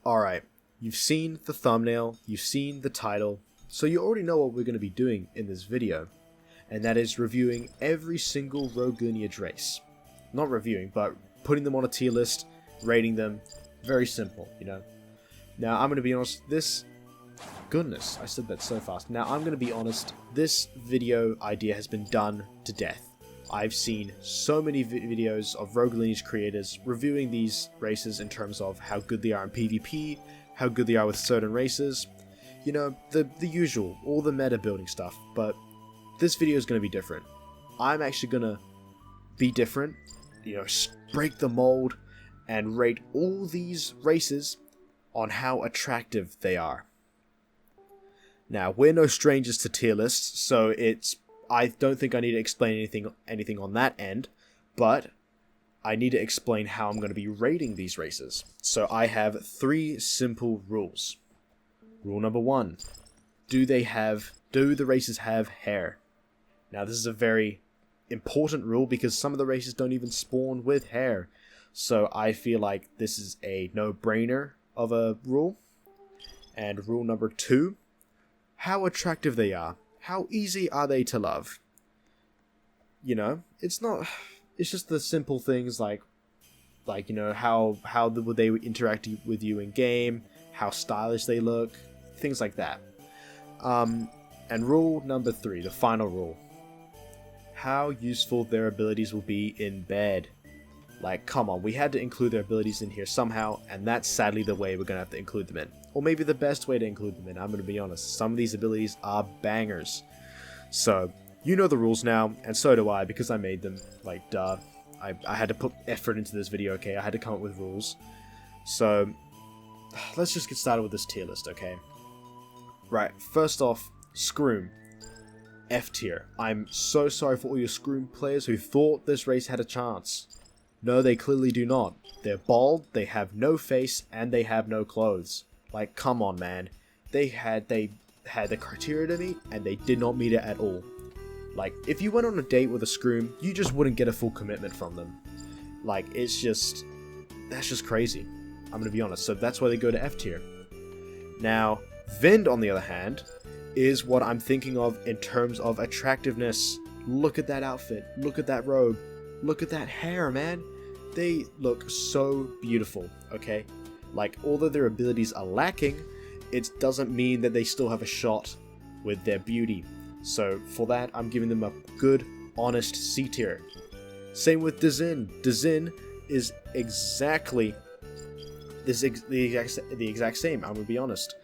Alright, you've seen the thumbnail, you've seen the title, so you already know what we're going to be doing in this video, and that is reviewing every single Rogue Lineage race. Not reviewing, but putting them on a tier list, rating them, very simple, you know. Now, I'm going to be honest, goodness, I said that so fast. Now, I'm going to be honest, this video idea has been done to death. I've seen so many videos of Rogue Lineage creators reviewing these races in terms of how good they are in PvP, how good they are with certain races, you know, the usual, all the meta building stuff, but this video is going to be different. I'm actually going to be different, you know, break the mold, and rate all these races on how attractive they are. Now, we're no strangers to tier lists, so I don't think I need to explain anything on that end, but I need to explain how I'm going to be rating these races. So I have 3 simple rules. Rule number 1. Do the races have hair? Now, this is a very important rule because some of the races don't even spawn with hair. So I feel like this is a no-brainer of a rule. And rule number 2. How attractive they are. How easy are they to love? You know, it's just the simple things like you know, how would they interact with you in game, how stylish they look, things like that. And rule number 3, the final rule. How useful their abilities will be in bed. Like, come on, we had to include their abilities in here somehow, and that's sadly the way we're going to have to include them in. Or maybe the best way to include them in, I'm going to be honest. Some of these abilities are bangers. So, you know the rules now, and so do I, because I made them. Like, duh. I had to put effort into this video, okay? I had to come up with rules. So, let's just get started with this tier list, okay? Right, first off, Scroom. F tier. I'm so sorry for all your Scroom players who thought this race had a chance. No, they clearly do not. They're bald, they have no face, and they have no clothes. Like, come on, man. They had the criteria to meet, and they did not meet it at all. Like, if you went on a date with a Scroom, you just wouldn't get a full commitment from them. Like, that's just crazy. I'm gonna be honest, so that's why they go to F tier. Now, Vind, on the other hand, is what I'm thinking of in terms of attractiveness. Look at that outfit, look at that robe, look at that hair, man. They look so beautiful, okay? Like, although their abilities are lacking, it doesn't mean that they still have a shot with their beauty. So, for that, I'm giving them a good, honest C tier. Same with Dezin. Dezin is exactly the exact same, I'm gonna be honest.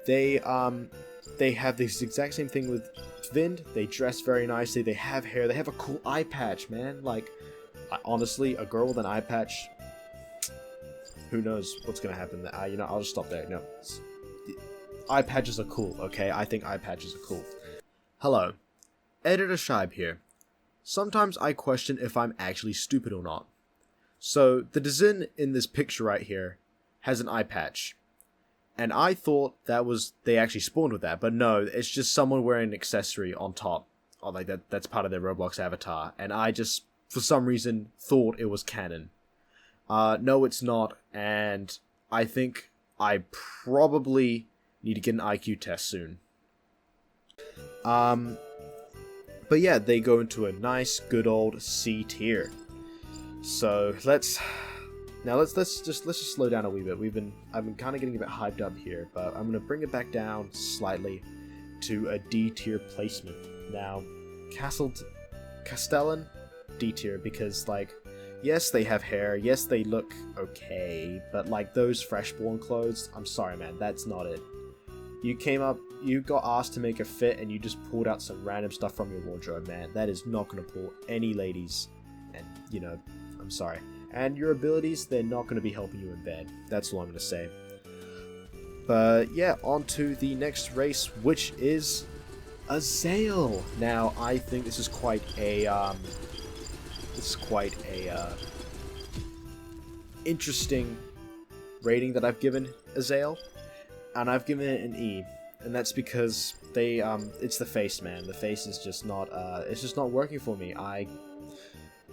They have this exact same thing with Vind. They dress very nicely, they have hair, they have a cool eye patch, man. Like, honestly, a girl with an eye patch, who knows what's gonna happen there. You know, I'll just stop there. No, eye patches are cool, okay? I think eye patches are cool. Hello, Editor Shibe here. Sometimes I question if I'm actually stupid or not. So, the Dezin in this picture right here has an eye patch. And I thought they actually spawned with that, but no, it's just someone wearing an accessory on top. Or like that's part of their Roblox avatar. And I just, for some reason, thought it was canon. No, it's not, and I think I probably need to get an IQ test soon. But yeah, they go into a nice, good old C tier. So let's just slow down a wee bit. I've been kind of getting a bit hyped up here, but I'm gonna bring it back down slightly to a D tier placement. Now, Castellan, D tier, because like, yes, they have hair, yes, they look okay, but like those freshborn clothes, I'm sorry, man, that's not it. You got asked to make a fit, and you just pulled out some random stuff from your wardrobe, man. That is not gonna pull any ladies, and you know, I'm sorry. And your abilities, they're not gonna be helping you in bed. That's all I'm gonna say. But yeah, on to the next race, which is Azael. Now, I think this is quite a interesting rating that I've given Azael, and I've given it an E, and that's because it's the face, man. The face is just not it's just not working for me.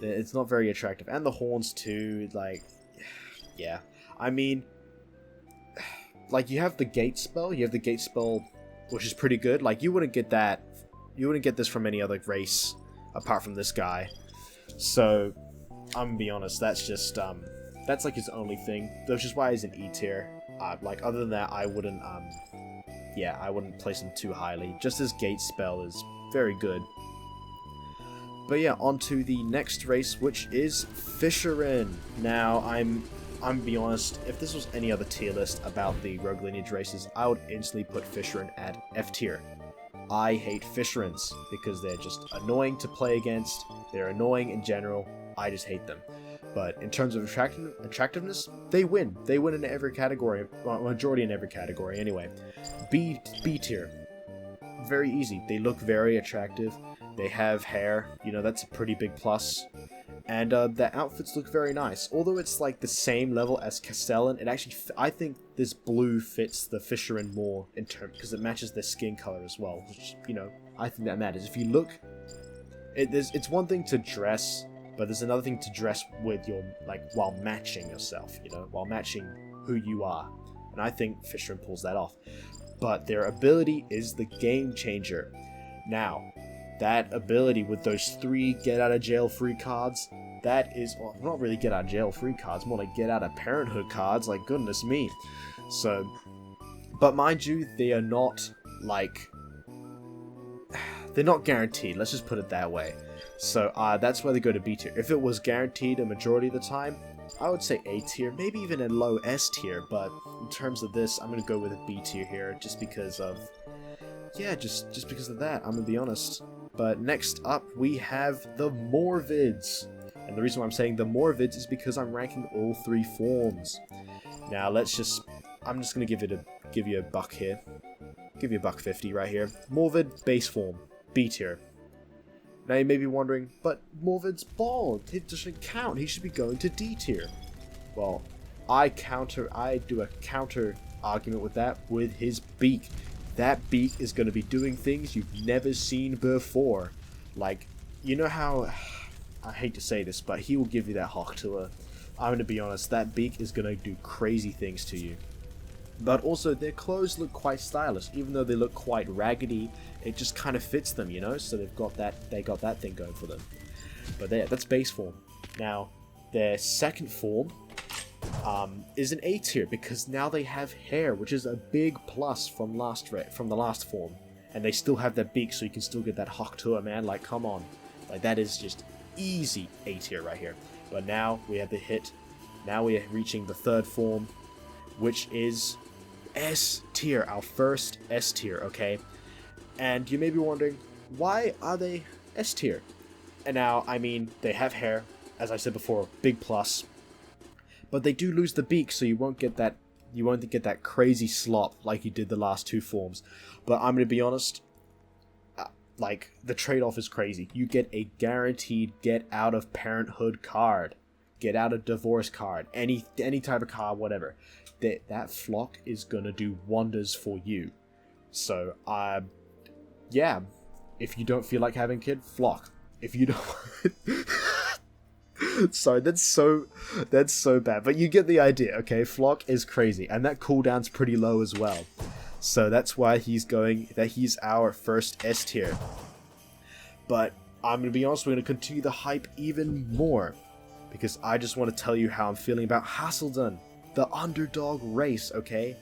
It's not very attractive, and the horns too. Like, yeah, I mean, like, you have the gate spell. You have the gate spell, which is pretty good. Like, you wouldn't get that. You wouldn't get this from any other race apart from this guy. So, I'm gonna be honest. That's just that's like his only thing. Which is why he's an E tier. Like, other than that, I wouldn't yeah, I wouldn't place him too highly. Just his gate spell is very good. But yeah, on to the next race, which is Fisherin. Now, I'm gonna be honest, if this was any other tier list about the Rogue Lineage races, I would instantly put Fisherin at F tier. I hate Fisherins because they're just annoying to play against. They're annoying in general. I just hate them. But in terms of attractiveness, they win. They win in every category, well, majority in every category anyway. B tier, very easy. They look very attractive. They have hair, you know, that's a pretty big plus. And their outfits look very nice. Although it's like the same level as Castellan, it actually, I think this blue fits the Fisherin more in terms, because it matches their skin color as well, which, you know, I think that matters. If you look, it's one thing to dress, but there's another thing to dress with your, like, while matching yourself, you know, while matching who you are. And I think Fisherin pulls that off. But their ability is the game changer. Now, that ability with those 3 get out of jail free cards, that is, well, not really get out of jail free cards, more like get out of parenthood cards, like, goodness me. So, but mind you, they are not, like, they're not guaranteed, let's just put it that way. So that's why they go to B tier. If it was guaranteed a majority of the time, I would say A tier, maybe even a low S tier, but in terms of this, I'm going to go with a B tier here, just because of, yeah, just because of that, I'm going to be honest. But next up, we have the Morvids. And the reason why I'm saying the Morvids is because I'm ranking all 3 forms. Now, I'm just going to give you a buck here. Give you a $1.50 right here. Morvid, base form, B tier. Now you may be wondering, but Morvid's bald. It doesn't count. He should be going to D tier. Well, I do a counter argument with that with his beak. That beak is going to be doing things you've never seen before. Like, you know how, I hate to say this, but he will give you that hawk tour. I'm going to be honest, that beak is going to do crazy things to you. But also, their clothes look quite stylish, even though they look quite raggedy. It just kind of fits them, you know. So they got that thing going for them. But that's base form. Now, their second form is an A tier because now they have hair, which is a big plus from the last form, and they still have their beak, so you can still get that hawk tour, man. Like, come on, like that is just easy A tier right here. But now we have the hit. Now we are reaching the third form, which is S tier, our first S tier, okay? And you may be wondering, why are they S tier? And now, I mean, they have hair, as I said before, big plus. But they do lose the beak, so you won't get that crazy slop like you did the last 2 forms. But I'm going to be honest, like, the trade-off is crazy. You get a guaranteed get out of parenthood card. Get out of divorce card, any type of card, whatever. That flock is gonna do wonders for you. So, yeah, if you don't feel like having a kid, flock. If you don't, sorry, that's so bad, but you get the idea, okay? Flock is crazy, and that cooldown's pretty low as well. So that's why he's our first S tier. But I'm gonna be honest, we're gonna continue the hype even more, because I just want to tell you how I'm feeling about Hasseldan, the underdog race, okay?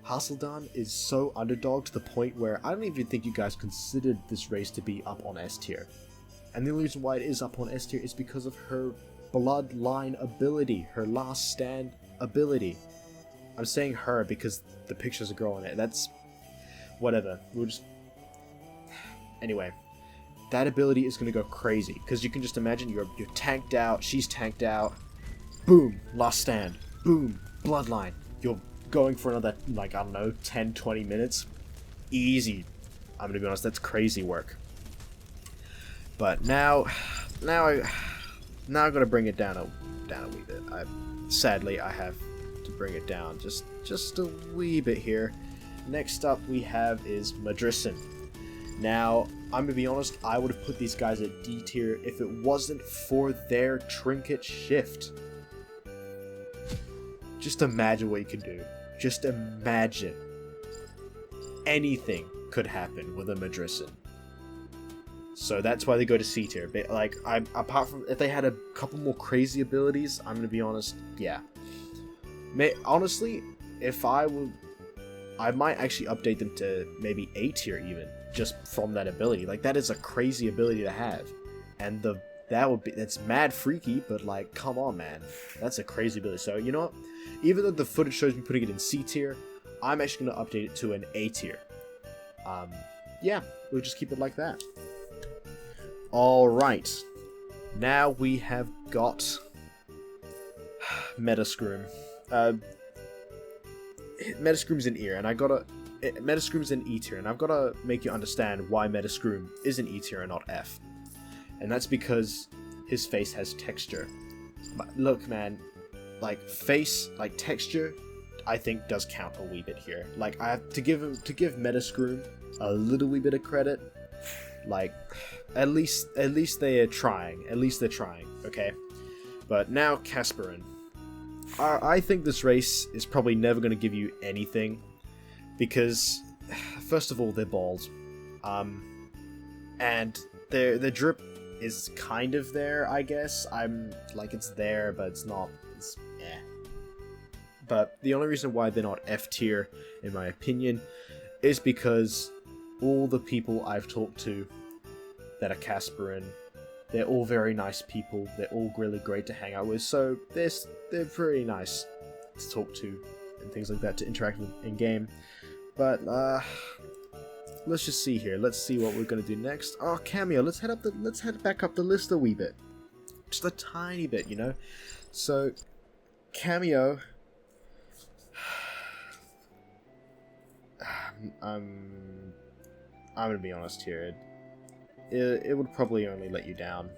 Hasseldan is so underdog to the point where I don't even think you guys considered this race to be up on S tier. And the only reason why it is up on S tier is because of her bloodline ability, her last stand ability. I'm saying her because the picture's a girl in it. That's whatever. We'll just... Anyway, that ability is going to go crazy, because you can just imagine you're tanked out, she's tanked out, boom, last stand, boom, bloodline. You're going for another, like, I don't know, 10-20 minutes. Easy. I'm going to be honest, that's crazy work. But now I'm going to bring it down a wee bit. Sadly, I have to bring it down just a wee bit here. Next up we have is Madrissen. Now, I'm going to be honest, I would have put these guys at D tier if it wasn't for their trinket shift. Just imagine what you can do. Just imagine. Anything could happen with a Madrissen. So that's why they go to C tier. But like, apart from if they had a couple more crazy abilities, I'm gonna be honest, yeah. Honestly, if I would, I might actually update them to maybe A tier even, just from that ability. Like, that is a crazy ability to have, and that's mad freaky. But like, come on, man, that's a crazy ability. So you know what? Even though the footage shows me putting it in C tier, I'm actually gonna update it to an A tier. Yeah, we'll just keep it like that. Alright, now we have got Metascream. Metascream's in E, and Metascream's in E tier, and I've gotta make you understand why Metascream is in E tier and not F. And that's because his face has texture. But look, man, like texture, I think does count a wee bit here. Like, I have to give Metascream a little wee bit of credit. Like, at least they are trying. At least they're trying, okay? But now Casperin. I think this race is probably never going to give you anything, because first of all, they're bald, and their drip is kind of there, I guess. I'm like, it's there, but it's not. It's eh. But the only reason why they're not F tier, in my opinion, is because all the people I've talked to that are Casperin, they're all very nice people. They're all really great to hang out with. So they're pretty nice to talk to and things like that, to interact with in game. But let's just see here. Let's see what we're gonna do next. Oh, Cameo. Let's head back up the list a wee bit, just a tiny bit, you know. So Cameo. I'm gonna be honest here. It would probably only let you down.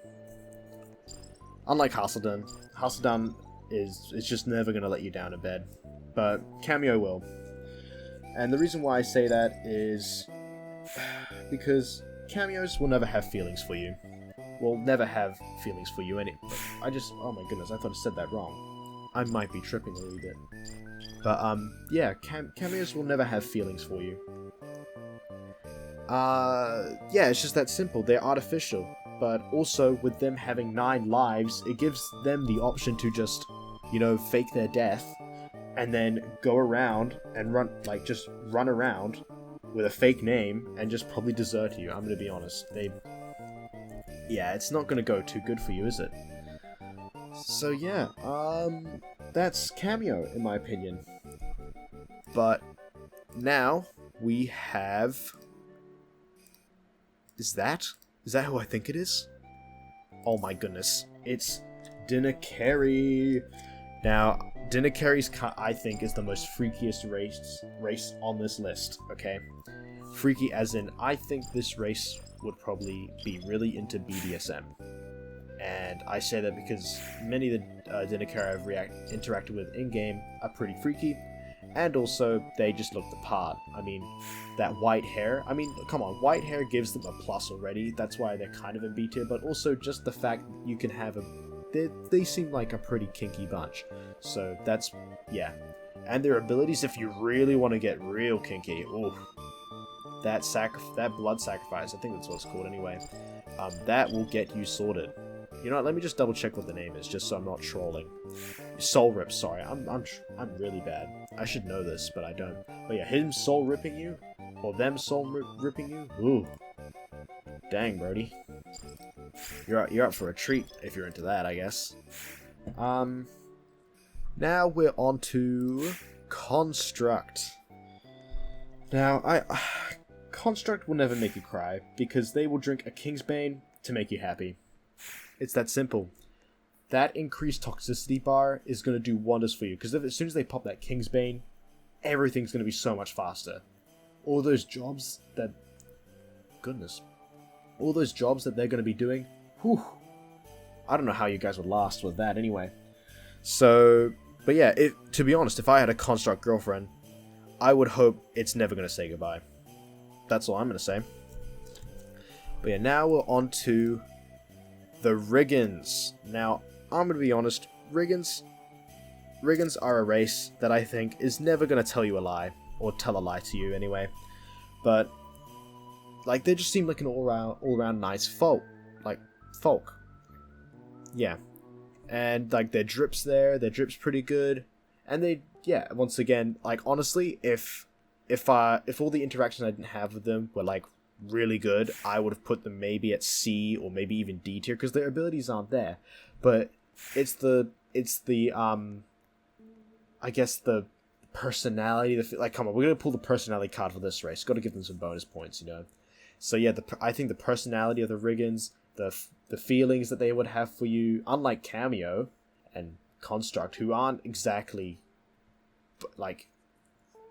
Unlike Hasseldan is just never gonna let you down in bed, but Cameo will. And the reason why I say that is because Cameos will never have feelings for you. Will never have feelings for you. And oh my goodness, I thought I said that wrong. I might be tripping a little bit. But yeah, Cameos will never have feelings for you. Yeah, it's just that simple. They're artificial, but also with them having 9 lives, it gives them the option to just, you know, fake their death, and then go around and just run around with a fake name and just probably desert you. I'm gonna be honest. Yeah, it's not gonna go too good for you, is it? So yeah, that's Cameo, in my opinion. But now we have... Is that who I think it is? Oh my goodness. It's Dinakari. Now, Dinakari's cut, I think, is the most freakiest race on this list, okay? Freaky as in, I think this race would probably be really into BDSM. And I say that because many of the Dinakari I've interacted with in-game are pretty freaky. And also, they just look the part. I mean, that white hair. I mean, come on, white hair gives them a plus already. That's why they're kind of in B tier. But also, just the fact you can have they seem like a pretty kinky bunch. So that's, yeah. And their abilities, if you really want to get real kinky, ooh, that blood sacrifice, I think that's what it's called anyway. That will get you sorted. You know what, let me just double check what the name is, just so I'm not trolling. Soul Rip, sorry, I'm really bad. I should know this, but I don't. But yeah, him soul ripping you, or them soul ripping you, ooh. Dang, Brody. You're up for a treat, if you're into that, I guess. Now we're on to Construct. Now, Construct will never make you cry, because they will drink a Kingsbane to make you happy. It's that simple. That increased toxicity bar is going to do wonders for you, because as soon as they pop that Kingsbane, everything's going to be so much faster. All those jobs that... Goodness. All those jobs that they're going to be doing, whew. I don't know how you guys would last with that anyway. So, but yeah, to be honest, if I had a Construct girlfriend, I would hope it's never going to say goodbye. That's all I'm going to say. But yeah, now we're on to the Riggins. Now, I'm going to be honest, Riggins, Riggans are a race that I think is never going to tell you a lie, or tell a lie to you anyway, but like they just seem like an all-round nice folk. Yeah. And like their drip's pretty good. And they, yeah, once again, like honestly, if all the interactions I didn't have with them were like really good, I would have put them maybe at C or maybe even D tier because their abilities aren't there. But it's the I guess the personality, like come on, we're gonna pull the personality card for this race. Got to give them some bonus points, you know. So yeah, I think the personality of the Riggans, the feelings that they would have for you, unlike Cameo and Construct, who aren't exactly like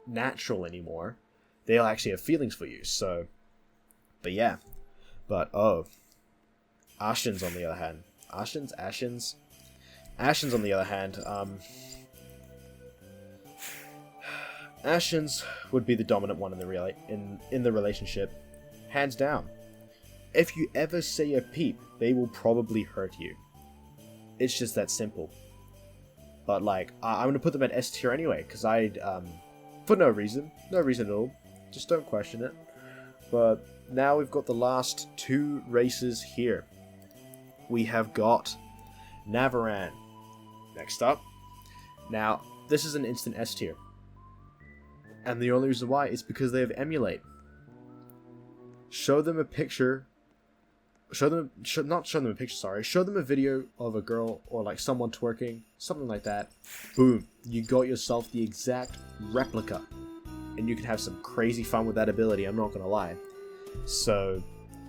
natural anymore, they'll actually have feelings for you. So, but yeah, but Ashens on the other hand, Ashens on the other hand, Ashens would be the dominant one in the relationship, hands down. If you ever say a peep, they will probably hurt you. It's just that simple. But like, I'm gonna put them at S tier anyway, because for no reason at all. Just don't question it. But now we've got the last two races here. We have got Navaran next up. Now, this is an instant S tier. And the only reason why is because they have Emulate. Show them a picture. Show them a video of a girl or like someone twerking, something like that. Boom, you got yourself the exact replica. And you can have some crazy fun with that ability, I'm not gonna lie. So,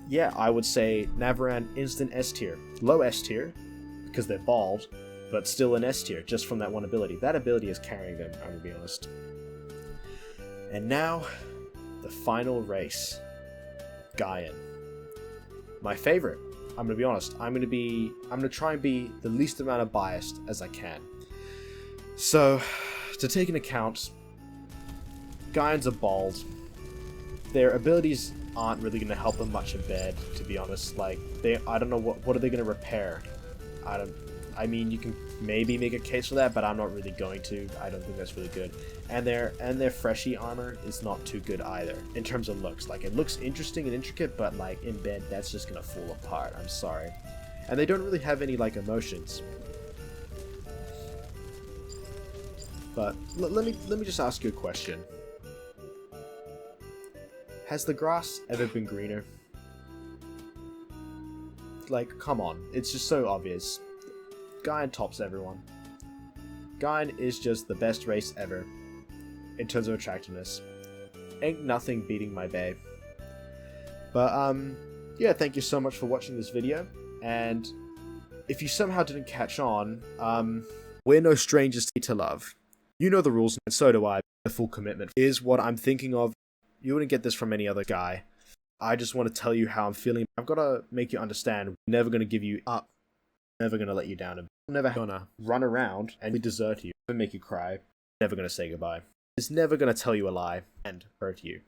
yeah, I would say Navaran instant S tier. Low S tier, because they're bald, but still an S tier, just from that one ability. That ability is carrying them, I'm gonna be honest. And now, the final race. Gaian. My favorite. I'm gonna be honest. I'm gonna try and be the least amount of biased as I can. So, to take into account, Gaians are bald. Their abilities aren't really gonna help them much in bed, to be honest. Like I don't know what are they gonna repair. I mean, you can maybe make a case for that, but I'm not really going to. I don't think that's really good. And their freshy armor is not too good either in terms of looks. Like, it looks interesting and intricate, but like in bed, that's just gonna fall apart. I'm sorry. And they don't really have any like emotions. But let me just ask you a question. Has the grass ever been greener? Like, come on, it's just so obvious. Gaian tops everyone. Gaian is just the best race ever in terms of attractiveness. Ain't nothing beating my bae. But yeah, thank you so much for watching this video. And if you somehow didn't catch on, we're no strangers to love. You know the rules, and so do I. The full commitment is what I'm thinking of. You wouldn't get this from any other guy. I just want to tell you how I'm feeling. I've got to make you understand. We're never going to give you up. Never going to let you down. I'm never going to run around and desert you and make you cry. Never going to say goodbye. It's never going to tell you a lie and hurt you.